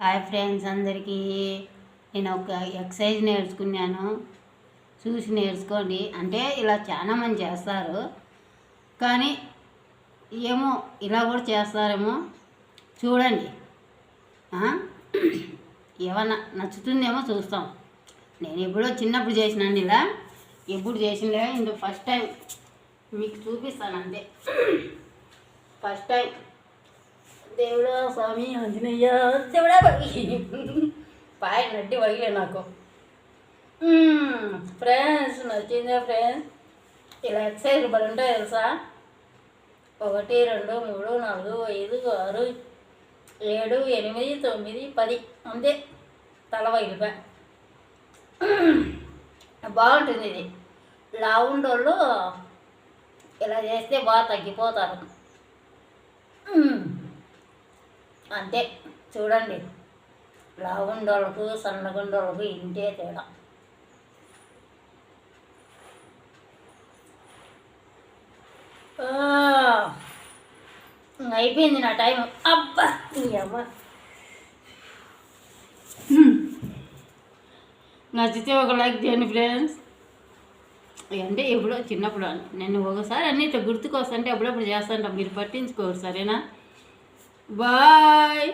Hi friends అందరికీ. నేను ఒక ఎక్సర్సైజ్ నేర్చుకున్నాను, చూసి నేర్చుకోండి. అంటే ఇలా చాలామంది చేస్తారు, కానీ ఏమో ఇలా కూడా చేస్తారేమో చూడండి. ఏమన్నా నచ్చుతుందేమో చూస్తాం. నేను ఎప్పుడో చిన్నప్పుడు చేసినాను, ఇలా ఎప్పుడు చేసినా ఇందులో ఫస్ట్ టైం మీకు చూపిస్తాను అంతే. ఫస్ట్ టైం దేవుడా స్వామి ఆంజనేయ దేవుడా పాయ నడ్డి వగిలే నాకు. ఫ్రెండ్స్ నచ్చిందా ఫ్రెండ్స్? ఇలా ఎక్సర్సైజ్ బలి ఉంటాయి తెలుసా? 1 2 3 4 5 6 7 8 9 10 అంతే. తల వగిలిపోయి బాగుంటుంది. ఇది లావుండోళ్ళు ఇలా చేస్తే బాగా తగ్గిపోతారు అంతే. చూడండి, లావుండోళ్ళకు సన్నగుండోళ్ళకు ఇంతే తేడా. అయిపోయింది నా టైం. అబ్బా అమ్మ, నచ్చితే ఒక లైక్ చేయండి ఫ్రెండ్స్. అంటే ఎప్పుడో చిన్నప్పుడు నేను ఒకసారి అన్నీ ఇట్లా గుర్తుకొస్తుంటే అప్పుడప్పుడు చేస్తాంట, మీరు పట్టించుకోరు సరేనా? బాయ్.